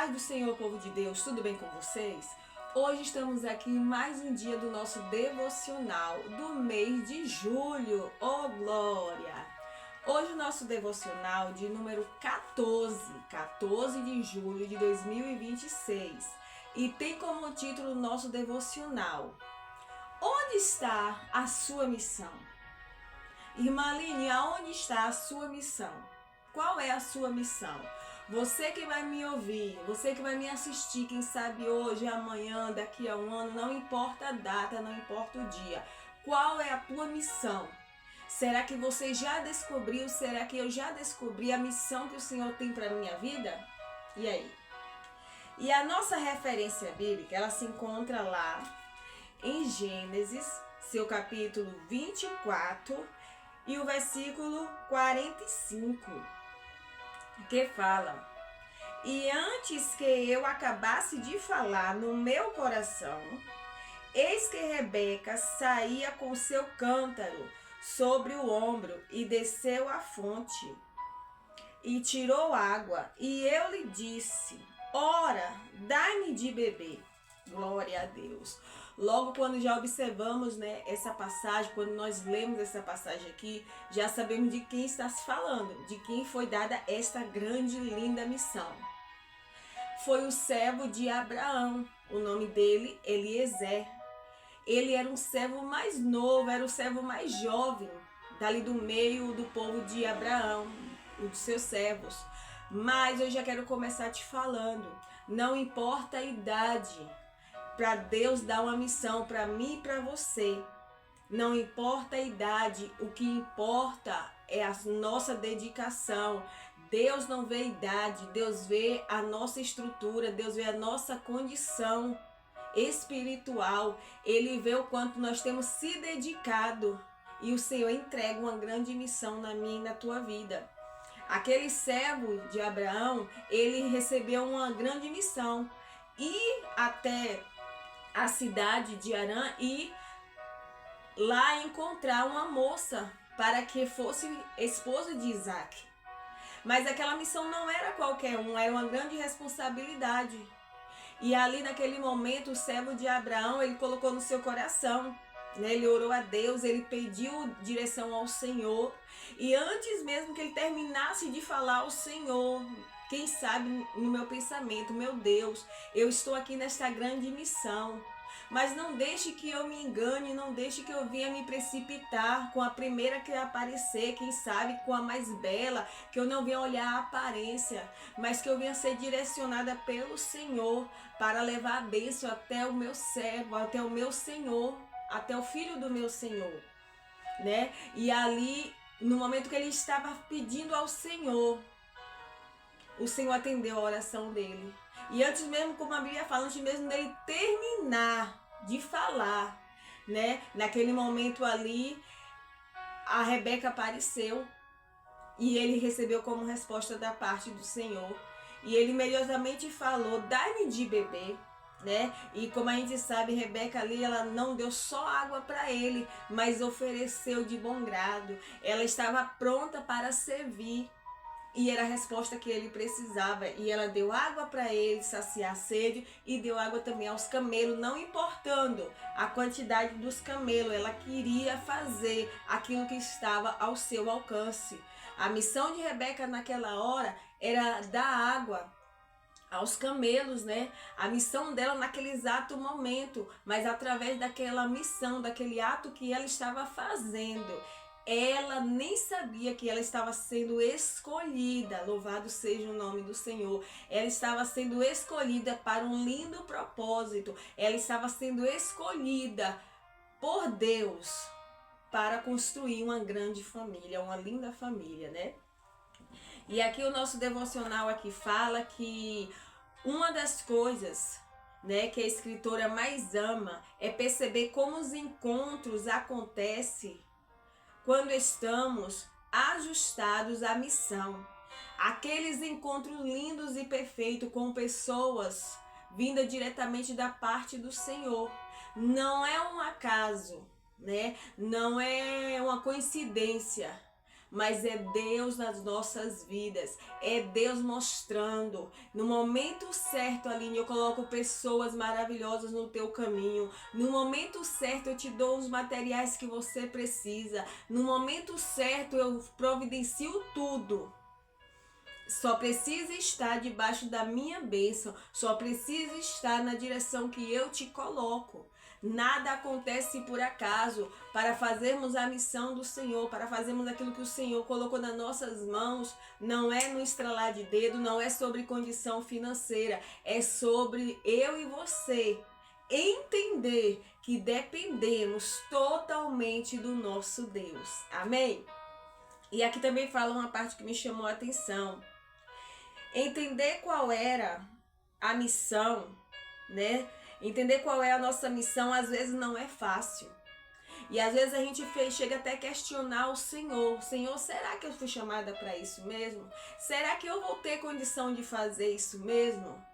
paz do Senhor, povo de Deus, tudo bem com vocês? Hoje estamos aqui em mais um dia do nosso devocional do mês de julho. Oh, glória! Hoje o nosso devocional de número 14 de julho de 2026. E tem como título nosso devocional: Onde está a sua missão? Irmã Aline, aonde está a sua missão? Qual é a sua missão? Você que vai me ouvir, você que vai me assistir, quem sabe hoje, amanhã, daqui a um ano, não importa a data, não importa o dia. Qual é a tua missão? Será que você já descobriu? Será que eu já descobri a missão que o Senhor tem para a minha vida? E aí? E a nossa referência bíblica, ela se encontra lá em Gênesis, seu capítulo 24 e o versículo 45. Que fala: E antes que eu acabasse de falar no meu coração, eis que Rebeca saía com seu cântaro sobre o ombro e desceu à fonte e tirou água. E eu lhe disse: Ora, dai-me de beber. Glória a Deus. Logo quando já observamos, essa passagem, quando nós lemos essa passagem aqui, já sabemos de quem está se falando, de quem foi dada esta grande e linda missão. Foi o servo de Abraão, o nome dele, Eliezer. Ele era um servo mais novo, era o servo mais jovem, dali do meio do povo de Abraão, dos seus servos. Mas eu já quero começar te falando, não importa a idade, para Deus dar uma missão para mim e para você. Não importa a idade, o que importa é a nossa dedicação. Deus não vê idade, Deus vê a nossa estrutura, Deus vê a nossa condição espiritual. Ele vê o quanto nós temos se dedicado e o Senhor entrega uma grande missão na minha e na tua vida. Aquele servo de Abraão, ele recebeu uma grande missão. Ir até a cidade de Harã e lá encontrar uma moça para que fosse esposa de Isaac. Mas aquela missão não era qualquer uma, era uma grande responsabilidade. E ali naquele momento o servo de Abraão, ele colocou no seu coração, ele orou a Deus, ele pediu direção ao Senhor. E antes mesmo que ele terminasse de falar ao Senhor, quem sabe no meu pensamento, meu Deus, eu estou aqui nesta grande missão. Mas não deixe que eu me engane, não deixe que eu venha me precipitar com a primeira que aparecer, quem sabe com a mais bela, que eu não venha olhar a aparência, mas que eu venha ser direcionada pelo Senhor para levar a bênção até o meu servo, até o meu Senhor, até o filho do meu Senhor, né? E ali, no momento que ele estava pedindo ao Senhor, o Senhor atendeu a oração dele. E antes mesmo, como a Bíblia fala, antes mesmo dele terminar de falar, naquele momento ali, a Rebeca apareceu e ele recebeu como resposta da parte do Senhor. E ele imediatamente falou: dai-me de beber. E como a gente sabe, Rebeca ali, ela não deu só água para ele, mas ofereceu de bom grado. Ela estava pronta para servir. E era a resposta que ele precisava. E ela deu água para ele saciar a sede e deu água também aos camelos, não importando a quantidade dos camelos. Ela queria fazer aquilo que estava ao seu alcance. A missão de Rebeca naquela hora era dar água aos camelos, A missão dela naquele exato momento, mas através daquela missão, daquele ato que ela estava fazendo, ela nem sabia que ela estava sendo escolhida, louvado seja o nome do Senhor. Ela estava sendo escolhida para um lindo propósito. Ela estava sendo escolhida por Deus para construir uma grande família, uma linda família, E aqui o nosso devocional aqui fala que uma das coisas, que a escritora mais ama é perceber como os encontros acontecem quando estamos ajustados à missão. Aqueles encontros lindos e perfeitos com pessoas vindas diretamente da parte do Senhor. Não é um acaso, não é uma coincidência, mas é Deus nas nossas vidas, é Deus mostrando. No momento certo, Aline, eu coloco pessoas maravilhosas no teu caminho. No momento certo, eu te dou os materiais que você precisa. No momento certo, eu providencio tudo. Só precisa estar debaixo da minha bênção, só precisa estar na direção que eu te coloco. Nada acontece por acaso. Para fazermos a missão do Senhor, para fazermos aquilo que o Senhor colocou nas nossas mãos, não é no estralar de dedo, não é sobre condição financeira, é sobre eu e você entender que dependemos totalmente do nosso Deus. Amém? E aqui também fala uma parte que me chamou a atenção. Entender qual era a missão, né? Entender qual é a nossa missão, às vezes não é fácil. E às vezes a gente chega até a questionar o Senhor. Senhor, será que eu fui chamada para isso mesmo? Será que eu vou ter condição de fazer isso mesmo?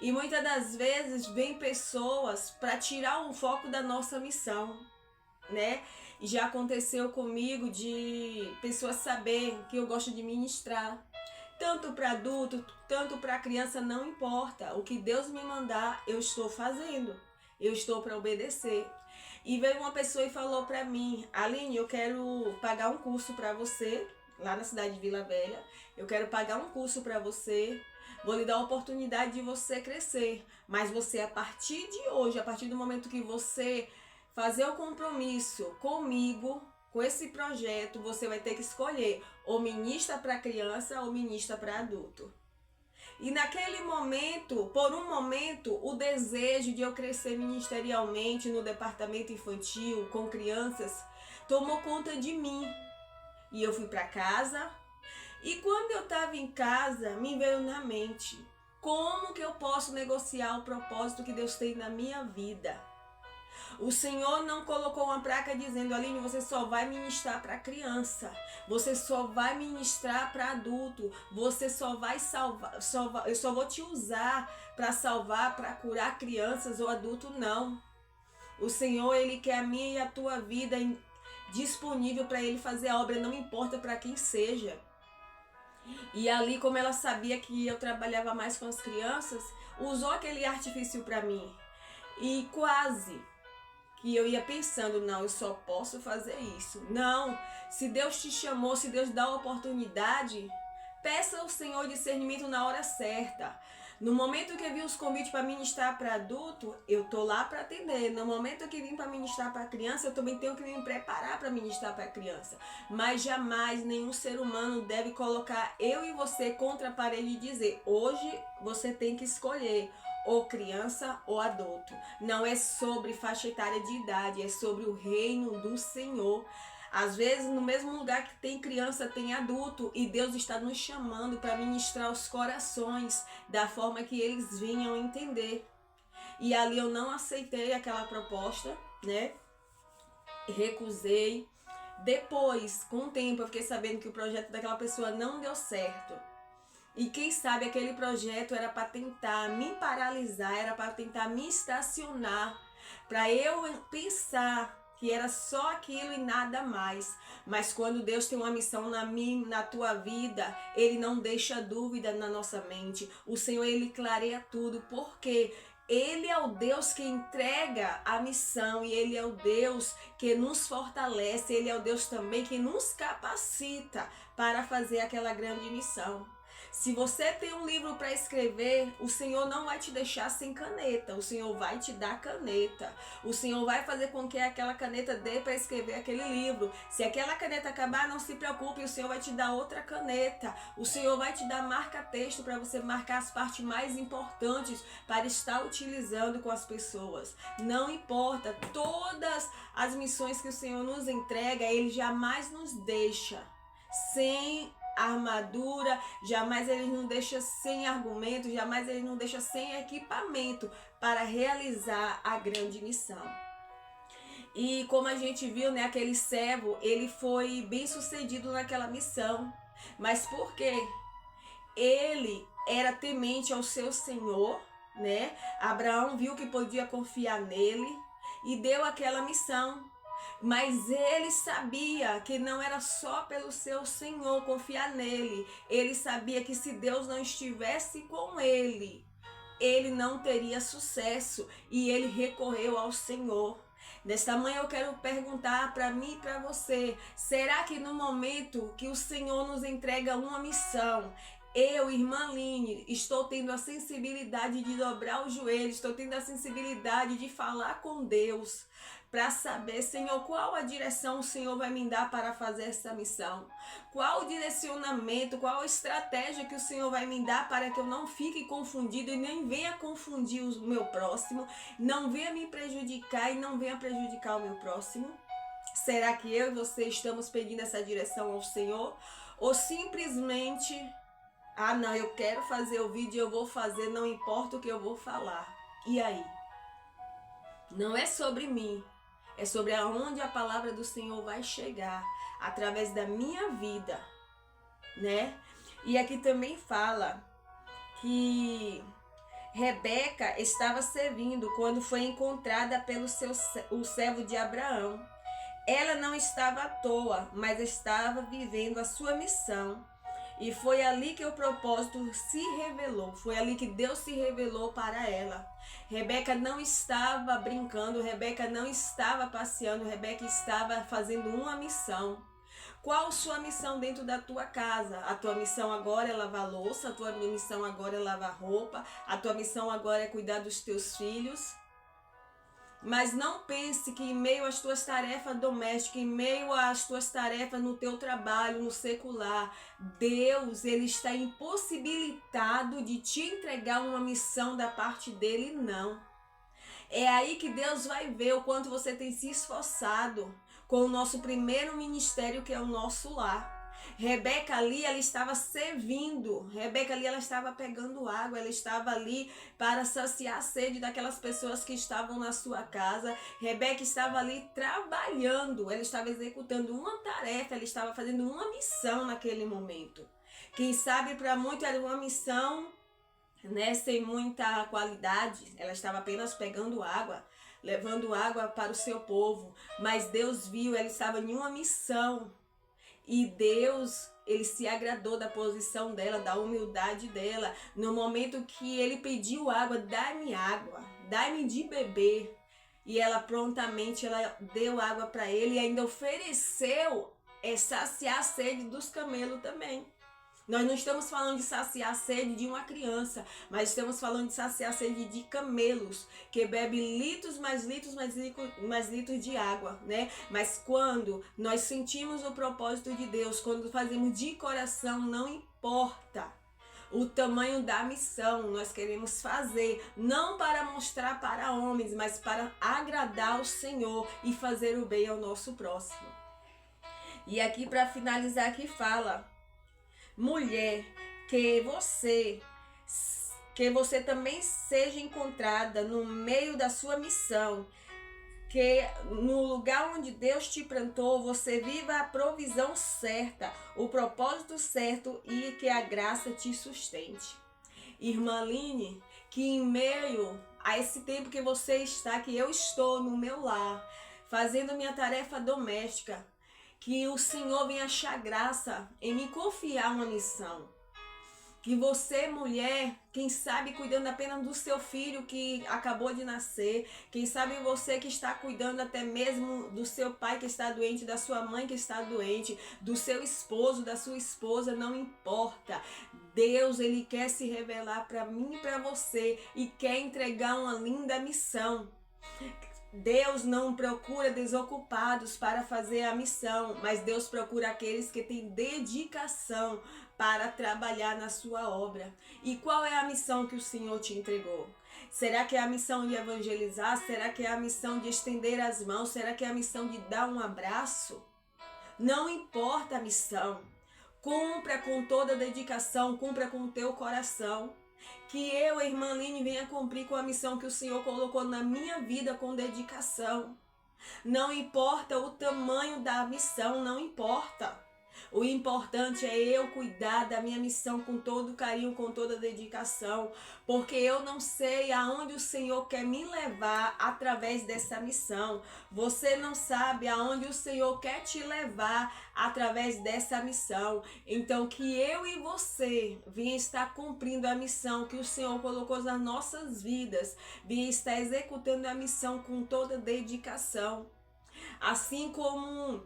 E muitas das vezes vem pessoas para tirar o foco da nossa missão, né? E já aconteceu comigo de pessoas saberem que eu gosto de ministrar. Tanto para adulto, tanto para criança, não importa. O que Deus me mandar, eu estou fazendo. Eu estou para obedecer. E veio uma pessoa e falou para mim: Aline, eu quero pagar um curso para você, lá na cidade de Vila Velha. Eu quero pagar um curso para você. Vou lhe dar a oportunidade de você crescer. Mas você, a partir de hoje, a partir do momento que você fazer o compromisso comigo, com esse projeto, você vai ter que escolher ou ministra para criança ou ministra para adulto. E naquele momento, por um momento, o desejo de eu crescer ministerialmente no departamento infantil, com crianças, tomou conta de mim. E eu fui para casa. E quando eu estava em casa, me veio na mente: como que eu posso negociar o propósito que Deus tem na minha vida? O Senhor não colocou uma placa dizendo: Aline, você só vai ministrar para criança, você só vai ministrar para adulto, você só vai salvar, eu só vou te usar para salvar, para curar crianças ou adulto, não. O Senhor, Ele quer a minha e a tua vida disponível para Ele fazer a obra, não importa para quem seja. E ali, como ela sabia que eu trabalhava mais com as crianças, usou aquele artifício para mim. E quase que eu ia pensando: não, eu só posso fazer isso. Não, se Deus te chamou, se Deus dá a oportunidade, peça ao Senhor discernimento na hora certa. No momento que eu vi os convites para ministrar para adulto, eu tô lá para atender. No momento que vim para ministrar para criança, eu também tenho que me preparar para ministrar para criança. Mas jamais nenhum ser humano deve colocar eu e você contra a parede e dizer: hoje você tem que escolher ou criança ou adulto. Não é sobre faixa etária de idade, é sobre o reino do Senhor. Às vezes, no mesmo lugar que tem criança, tem adulto, e Deus está nos chamando para ministrar os corações da forma que eles vinham entender. E ali eu não aceitei aquela proposta, né? Recusei. Depois, com o tempo, eu fiquei sabendo que o projeto daquela pessoa não deu certo. E quem sabe aquele projeto era para tentar me paralisar, era para tentar me estacionar, para eu pensar que era só aquilo e nada mais. Mas quando Deus tem uma missão na minha, na tua vida, Ele não deixa dúvida na nossa mente. O Senhor, Ele clareia tudo, porque Ele é o Deus que entrega a missão, e Ele é o Deus que nos fortalece, Ele é o Deus também que nos capacita para fazer aquela grande missão. Se você tem um livro para escrever, o Senhor não vai te deixar sem caneta. O Senhor vai te dar caneta. O Senhor vai fazer com que aquela caneta dê para escrever aquele livro. Se aquela caneta acabar, não se preocupe, o Senhor vai te dar outra caneta. O Senhor vai te dar marca-texto para você marcar as partes mais importantes para estar utilizando com as pessoas. Não importa, todas as missões que o Senhor nos entrega, Ele jamais nos deixa sem armadura, jamais Ele não deixa sem argumento, jamais Ele não deixa sem equipamento para realizar a grande missão. E como a gente viu, né, aquele servo, ele foi bem sucedido naquela missão. Mas por quê? Ele era temente ao seu Senhor, né? Abraão viu que podia confiar nele e deu aquela missão. Mas ele sabia que não era só pelo seu Senhor confiar nele. Ele sabia que se Deus não estivesse com ele não teria sucesso. E ele recorreu ao Senhor. Nesta manhã eu quero perguntar para mim e para você: será que no momento que o Senhor nos entrega uma missão, eu, irmã Line, estou tendo a sensibilidade de dobrar o joelho, estou tendo a sensibilidade de falar com Deus para saber, Senhor, qual a direção o Senhor vai me dar para fazer essa missão? Qual o direcionamento, qual a estratégia que o Senhor vai me dar para que eu não fique confundido e nem venha confundir o meu próximo, não venha me prejudicar e não venha prejudicar o meu próximo? Será que eu e você estamos pedindo essa direção ao Senhor? Ou simplesmente, não, eu quero fazer o vídeo, eu vou fazer, não importa o que eu vou falar. E aí? Não é sobre mim, é sobre aonde a palavra do Senhor vai chegar, através da minha vida, né? E aqui também fala que Rebeca estava servindo quando foi encontrada pelo o servo de Abraão. Ela não estava à toa, mas estava vivendo a sua missão. E foi ali que o propósito se revelou. Foi ali que Deus se revelou para ela. Rebeca não estava brincando, Rebeca não estava passeando, Rebeca estava fazendo uma missão. Qual a sua missão dentro da tua casa? A tua missão agora é lavar louça, a tua missão agora é lavar roupa, a tua missão agora é cuidar dos teus filhos. Mas não pense que em meio às tuas tarefas domésticas, em meio às tuas tarefas no teu trabalho, no secular, Deus, ele está impossibilitado de te entregar uma missão da parte dele, não. É aí que Deus vai ver o quanto você tem se esforçado com o nosso primeiro ministério, que é o nosso lar. Rebeca ali, ela estava servindo. Rebeca ali, ela estava pegando água. Ela estava ali para saciar a sede daquelas pessoas que estavam na sua casa. Rebeca estava ali trabalhando. Ela estava executando uma tarefa. Ela estava fazendo uma missão naquele momento. Quem sabe para muito era uma missão, né, sem muita qualidade. Ela estava apenas pegando água, levando água para o seu povo. Mas Deus viu, ela estava em uma missão. E Deus, ele se agradou da posição dela, da humildade dela. No momento que ele pediu água, dai-me de beber. E ela prontamente ela deu água para ele e ainda ofereceu saciar a sede dos camelos também. Nós não estamos falando de saciar a sede de uma criança, mas estamos falando de saciar a sede de camelos, que bebe litros mais litros de água, né? Mas quando nós sentimos o propósito de Deus, quando fazemos de coração, não importa o tamanho da missão, nós queremos fazer, não para mostrar para homens, mas para agradar o Senhor e fazer o bem ao nosso próximo. E aqui para finalizar aqui fala: mulher, que você também seja encontrada no meio da sua missão, que no lugar onde Deus te plantou, você viva a provisão certa, o propósito certo e que a graça te sustente. Irmã Line, que em meio a esse tempo que você está, que eu estou no meu lar, fazendo minha tarefa doméstica, que o Senhor venha achar graça em me confiar uma missão. Que você, mulher, quem sabe cuidando apenas do seu filho que acabou de nascer, quem sabe você que está cuidando até mesmo do seu pai que está doente, da sua mãe que está doente, do seu esposo, da sua esposa, não importa. Deus, ele quer se revelar para mim e para você e quer entregar uma linda missão. Deus não procura desocupados para fazer a missão, mas Deus procura aqueles que têm dedicação para trabalhar na sua obra. E qual é a missão que o Senhor te entregou? Será que é a missão de evangelizar? Será que é a missão de estender as mãos? Será que é a missão de dar um abraço? Não importa a missão. Cumpra com toda a dedicação, cumpra com o teu coração. Que eu, a irmã Line, venha cumprir com a missão que o Senhor colocou na minha vida com dedicação. Não importa o tamanho da missão, não importa. O importante é eu cuidar da minha missão com todo carinho, com toda dedicação, porque eu não sei aonde o Senhor quer me levar através dessa missão. Você não sabe aonde o Senhor quer te levar através dessa missão. Então, que eu e você venha estar cumprindo a missão que o Senhor colocou nas nossas vidas, venha estar executando a missão com toda dedicação. Assim como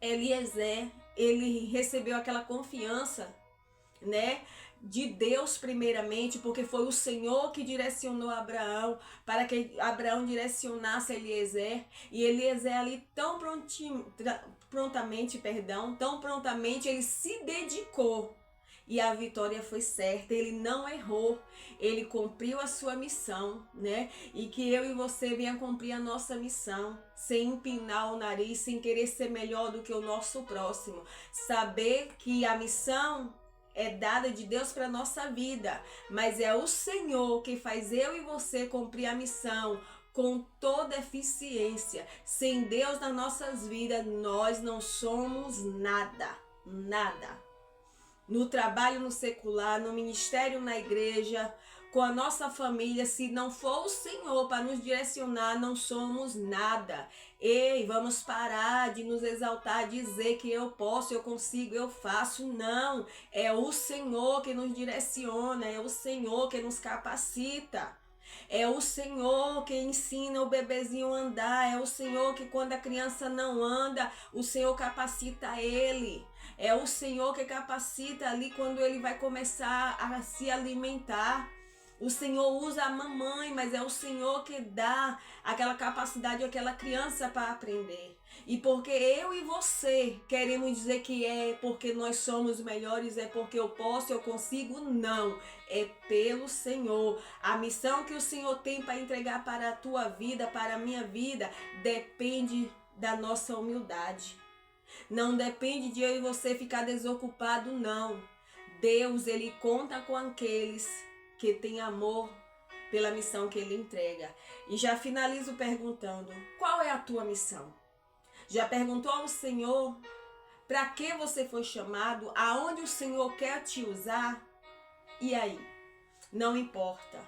Eliezer, ele recebeu aquela confiança, né, de Deus primeiramente, porque foi o Senhor que direcionou Abraão para que Abraão direcionasse Eliezer, e Eliezer ali tão prontamente ele se dedicou. E a vitória foi certa, ele não errou, ele cumpriu a sua missão, né? E que eu e você venha cumprir a nossa missão, sem empinar o nariz, sem querer ser melhor do que o nosso próximo. Saber que a missão é dada de Deus para a nossa vida, mas é o Senhor que faz eu e você cumprir a missão com toda eficiência. Sem Deus nas nossas vidas, nós não somos nada, nada. No trabalho, no secular, no ministério, na igreja, com a nossa família, se não for o Senhor para nos direcionar, não somos nada. Ei, vamos parar de nos exaltar, dizer que eu posso, eu consigo, eu faço. Não, é o Senhor que nos direciona, é o Senhor que nos capacita. É o Senhor que ensina o bebezinho a andar, é o Senhor que quando a criança não anda, o Senhor capacita ele. É o Senhor que capacita ali quando ele vai começar a se alimentar. O Senhor usa a mamãe, mas é o Senhor que dá aquela capacidade àquela criança para aprender. E porque eu e você queremos dizer que é porque nós somos melhores, é porque eu posso, eu consigo, não. É pelo Senhor. A missão que o Senhor tem para entregar para a tua vida, para a minha vida, depende da nossa humildade. Não depende de eu e você ficar desocupado, não. Deus, ele conta com aqueles que têm amor pela missão que ele entrega. E já finalizo perguntando: qual é a tua missão? Já perguntou ao Senhor para que você foi chamado? Aonde o Senhor quer te usar? E aí? Não importa.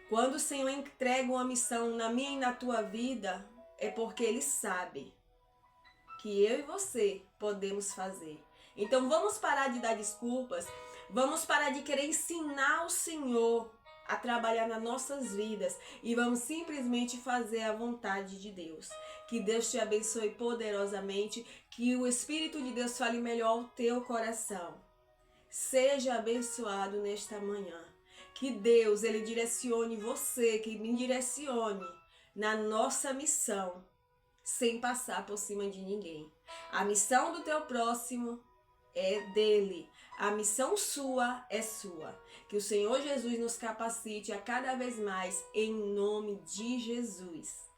Quando o Senhor entrega uma missão na minha e na tua vida, é porque ele sabe que eu e você podemos fazer. Então vamos parar de dar desculpas, vamos parar de querer ensinar o Senhor a trabalhar nas nossas vidas e vamos simplesmente fazer a vontade de Deus. Que Deus te abençoe poderosamente, que o Espírito de Deus fale melhor ao teu coração. Seja abençoado nesta manhã. Que Deus, ele direcione você, que me direcione na nossa missão, sem passar por cima de ninguém. A missão do teu próximo é dele. A missão sua é sua. Que o Senhor Jesus nos capacite a cada vez mais, em nome de Jesus.